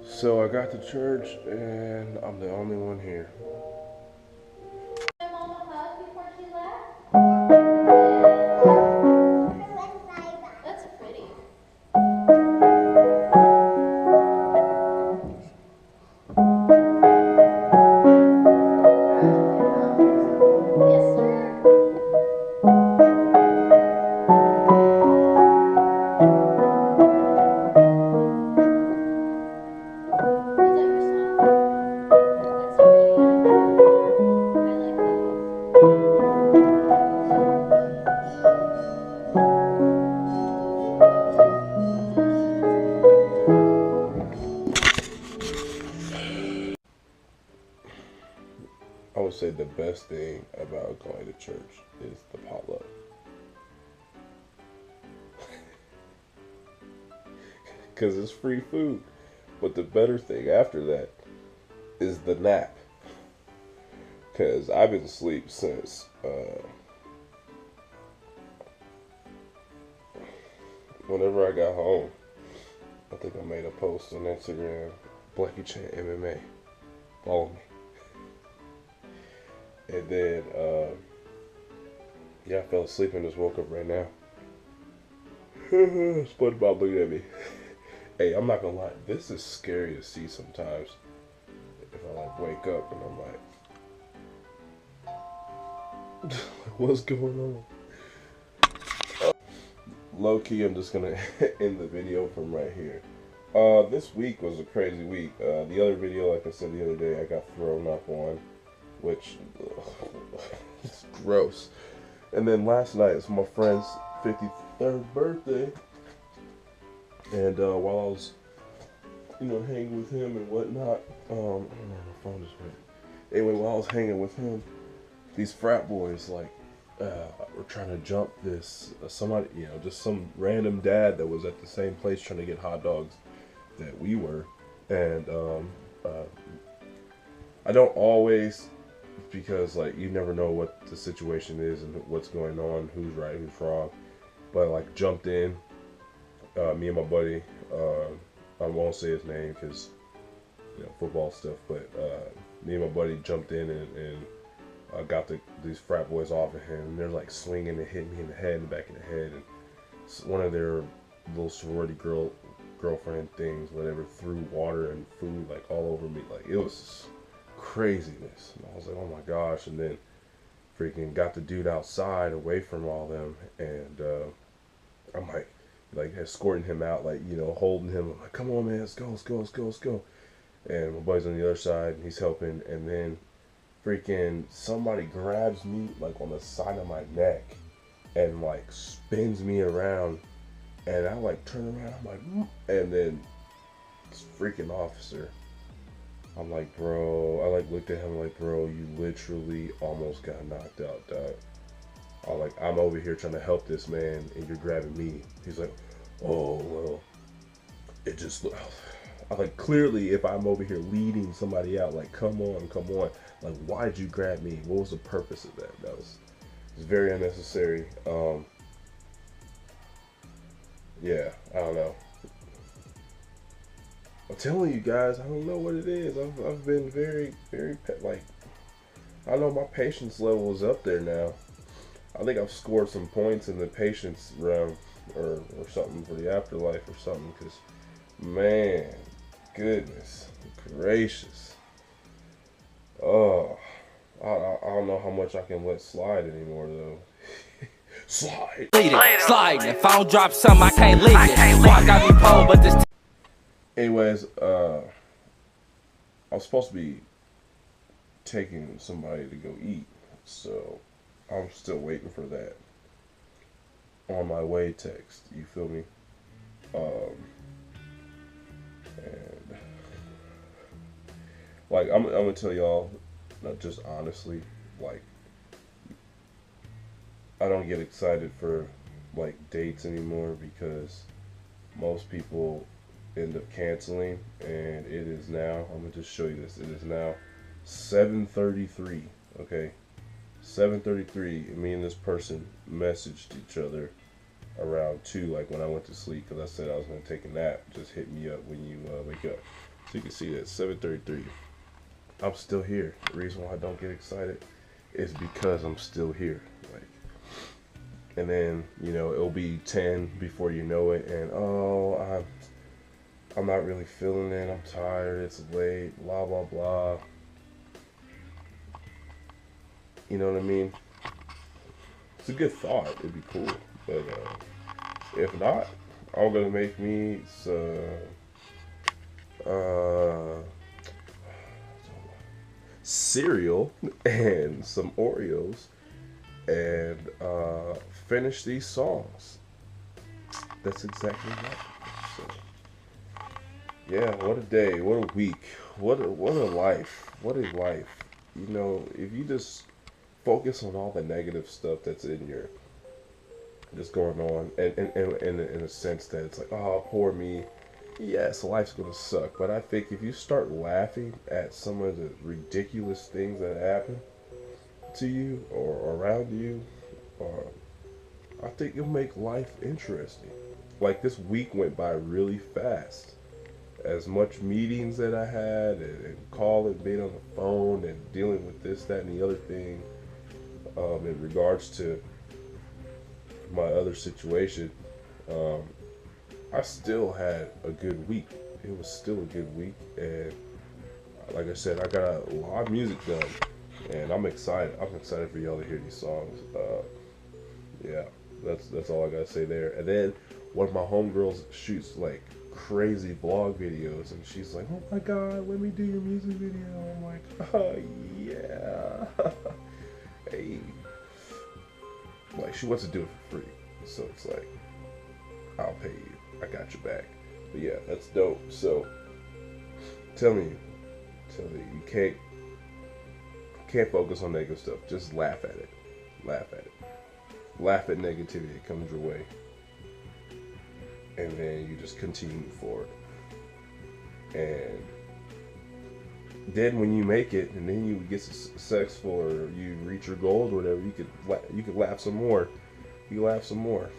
So I got to church and I'm the only one here. My mom a hug before she left? That's pretty. Yes, sir. Is that your song? That's pretty. I like those. I would say the best thing about going to church is the potluck. Because it's free food. But the better thing after that is the nap. Because I've been asleep since whenever I got home. I think I made a post on Instagram. Blackie Chan MMA. Follow me. And then, yeah, I fell asleep and just woke up right now. SpongeBob looking at me. Hey, I'm not gonna lie. This is scary to see sometimes. If I like wake up and I'm like, what's going on? Low key, I'm just gonna end the video from right here. This week was a crazy week. The other video, like I said the other day, I got thrown up on, which is gross. And then last night, it's my friend's 53rd birthday, and while I was, hanging with him and whatnot, I don't know, my phone just went. Anyway, while I was hanging with him, these frat boys were trying to jump this somebody, just some random dad that was at the same place trying to get hot dogs that we were, and I don't always, because like you never know what the situation is and what's going on, who's right, who's wrong, but like jumped in, me and my buddy, I won't say his name because football stuff, but me and my buddy jumped in and got these frat boys off of him, and they're like swinging and hitting me in the head, in the back of the head, and one of their little sorority girlfriend things, whatever, threw water and food like all over me. Like, it was craziness. And I was like, oh my gosh. And then freaking got the dude outside away from all them, and I'm like escorting him out, like, holding him. I'm like, come on, man, let's go, let's go, let's go, let's go. And my buddy's on the other side and he's helping, and then freaking somebody grabs me like on the side of my neck and like spins me around, and I like turn around, I'm like, and then this freaking officer, I'm like, bro, I like looked at him like, bro, you literally almost got knocked out, dog. I'm over here trying to help this man and you're grabbing me. He's like, oh, well, it just, I'm like, clearly if I'm over here leading somebody out, like, come on, like, why'd you grab me? What was the purpose of that? That was very unnecessary. Yeah, I don't know. I'm telling you guys, I don't know what it is. I've been very, very, like, I know my patience level is up there now. I think I've scored some points in the patience round or something for the afterlife or something, because, man, goodness gracious. Oh, I don't know how much I can let slide anymore, though. Slide. Slide. If I don't drop something, I can't leave it. Squad got me pulled, but this. Anyways, I was supposed to be taking somebody to go eat, so I'm still waiting for that on my way text. You feel me? And like I'm gonna tell y'all, not just honestly, like I don't get excited for like dates anymore because most people end up canceling, and it is now, I'm gonna just show you this, it is now 7:33, okay, 7:33, and me and this person messaged each other around 2, like when I went to sleep, because I said I was gonna take a nap. Just hit me up when you wake up. So you can see that 7:33. I'm still here. The reason why I don't get excited is because I'm still here. Like, and then it'll be 10 before you know it, and I'm not really feeling it. I'm tired. It's late. Blah blah blah. You know what I mean? It's a good thought. It'd be cool, but if not, I'm gonna make me some cereal and some Oreos and finish these songs. That's exactly right. So, yeah, what a day, what a week, what a life, what a life. If you just focus on all the negative stuff that's in your just going on, and in a sense that it's like, oh, poor me. Yes, life's gonna suck, but I think if you start laughing at some of the ridiculous things that happen to you or around you, I think it'll make life interesting. Like this week went by really fast. As much meetings that I had and calling, being on the phone and dealing with this, that, and the other thing in regards to my other situation, I still had a good week. It was still a good week, and like I said, I got a lot of music done, and I'm excited. I'm excited for y'all to hear these songs. Yeah, that's all I gotta say there. And then one of my homegirls shoots like crazy vlog videos, and she's like, "Oh my God, let me do your music video." I'm like, "Oh yeah." Hey, like she wants to do it for free, so it's like, I'll pay you. I got your back. But yeah, that's dope. So tell me, you can't focus on negative stuff. Just laugh at it. Laugh at it. Laugh at negativity that comes your way, and then you just continue forward. And then when you make it, and then you get successful, or you reach your goals, or whatever, you could laugh some more. You laugh some more,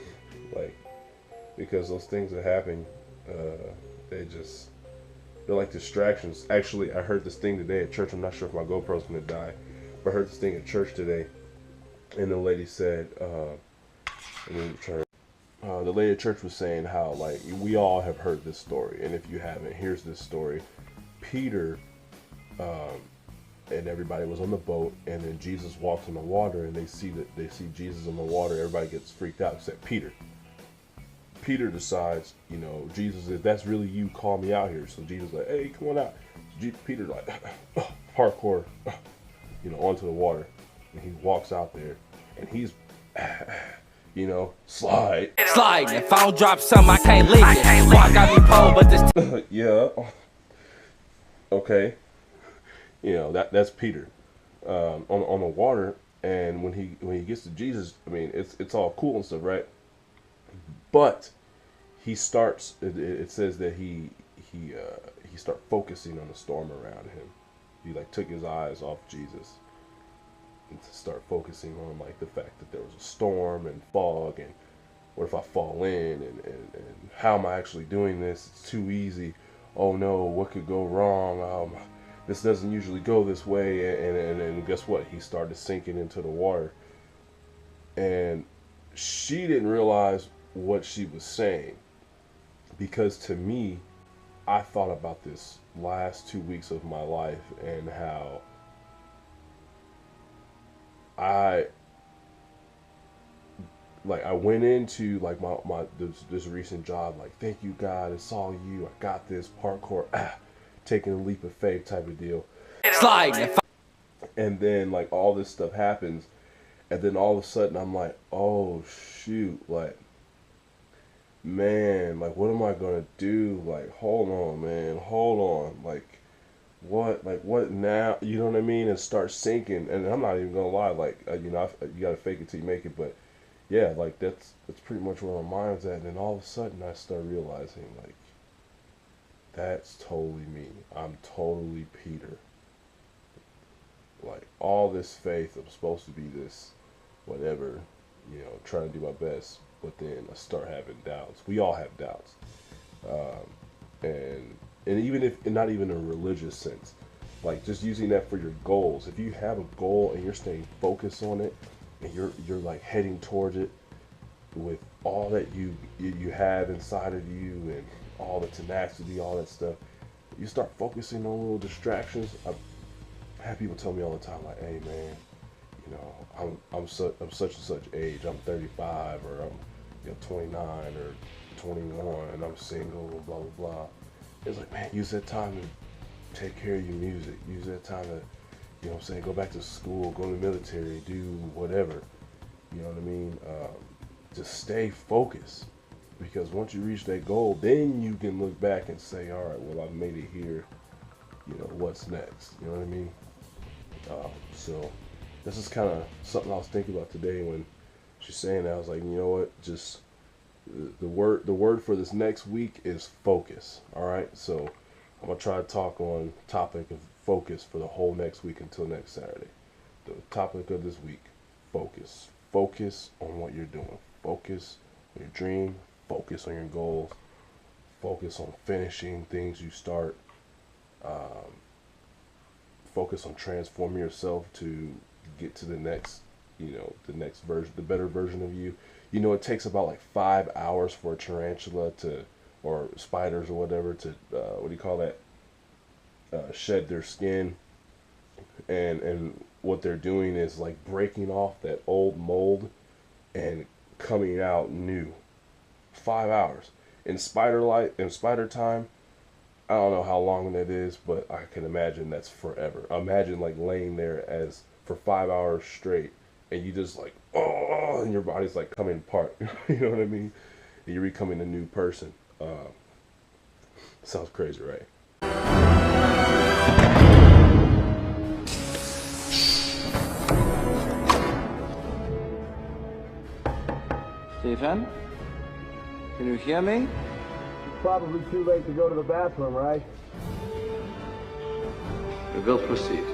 like, because those things that happen, they're like distractions. Actually, I heard this thing today at church. I'm not sure if my GoPro's gonna die, but I heard this thing at church today, and the lady said, the lady at church was saying how, like, we all have heard this story, and if you haven't, here's this story. Peter and everybody was on the boat, and then Jesus walks on the water, and they see Jesus on the water. Everybody gets freaked out except Peter. Peter decides, Jesus, if that's really you, call me out here. So Jesus like, hey, come on out. Peter like, parkour, onto the water, and he walks out there, and he's, slide. If I don't drop something, I can't leave it. Boy, I got me pulled, but this. Yeah. Okay. That's Peter, on the water, and when he gets to Jesus, I mean, it's all cool and stuff, right? But he starts. It says that he started focusing on the storm around him. He like took his eyes off Jesus and to start focusing on like the fact that there was a storm and fog, and what if I fall in, and how am I actually doing this? It's too easy. Oh no, what could go wrong? This doesn't usually go this way, and guess what? He started sinking into the water, and she didn't realize what she was saying, because to me, I thought about this last 2 weeks of my life and how I went into like this recent job, like, thank you God, it's all you, I got this, parkour, taking a leap of faith type of deal. And then like all this stuff happens, and then all of a sudden I'm like, oh shoot, like, man, like, what am I gonna do? Like, hold on, man, hold on, like what now? You know what I mean? And start sinking. And I'm not even gonna lie, like, you gotta fake it till you make it. But yeah, like that's pretty much where my mind's at. And then all of a sudden I start realizing, like, that's totally me. I'm totally Peter. Like, all this faith, I'm supposed to be this, whatever, trying to do my best. But then I start having doubts. We all have doubts. And and even if not even in a religious sense, like just using that for your goals. If you have a goal and you're staying focused on it, and you're like heading towards it with all that you have inside of you and all the tenacity, all that stuff, you start focusing on little distractions. I've had people tell me all the time, like, "Hey, man, you know, I'm such and such age. I'm 35, or I'm 29 or 21, and I'm single, and blah blah blah." It's like, man, use that time to take care of your music. Use that time to, you know what I'm saying, go back to school, go to the military, do whatever. You know what I mean? Just stay focused, because once you reach that goal, then you can look back and say, all right, well, I've made it here. You know, what's next? You know what I mean? So this is kind of something I was thinking about today when she's saying that. I was like, you know what? Just the word for this next week is focus. All right. So I'm gonna try to talk on topic of focus for the whole next week until next Saturday. The topic of this week: focus. Focus on what you're doing. Focus on your dream. Focus on your goals. Focus on finishing things you start. Focus on transforming yourself to get to the next, the next version, the better version of you. You know, it takes about like 5 hours for a tarantula to, or spiders or whatever, to, what do you call that? Shed their skin. And what they're doing is like breaking off that old mold and coming out new. 5 hours. In spider time, I don't know how long that is, but I can imagine that's forever. Imagine like laying there as for 5 hours straight, and you just like, oh, and your body's like coming apart. You know what I mean? And you're becoming a new person. Sounds crazy, right? Stephen? Can you hear me? Probably too late to go to the bathroom, right? We will proceed.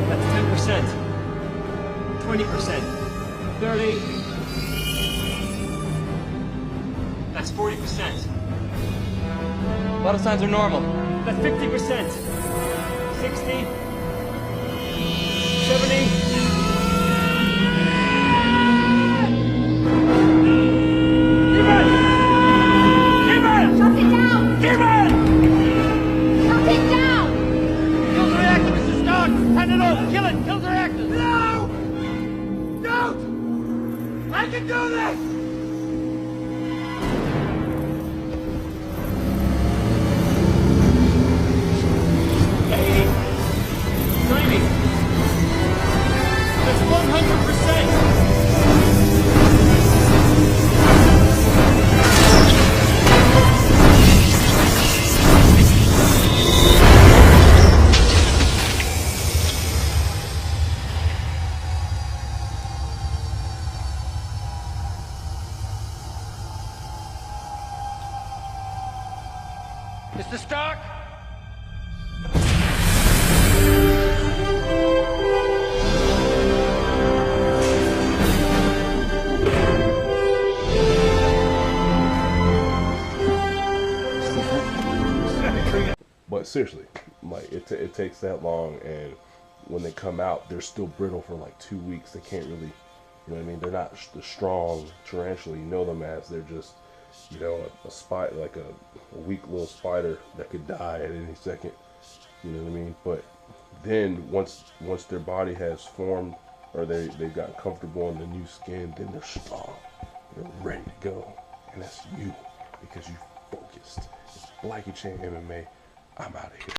That's 10%, 20%, 30. That's 40%. Vital signs are normal. That's 50%. 60. 70. Shut it down! Shut it down! Kill the reactor, Mr. Stark! Hand it over! Kill it! Kill the reactor! No! Don't! I can do this! That's 100%! Mr. Stark? But seriously, like it takes that long, and when they come out, they're still brittle for like 2 weeks. They can't really, you know what I mean? They're not the strong tarantula you know them as. They're just, a spider, like a weak little spider that could die at any second. You know what I mean? But then once their body has formed, or they've gotten comfortable in the new skin, then they're strong. They're ready to go, and that's you, because you focused. It's Blackie Chain MMA. I'm out of here.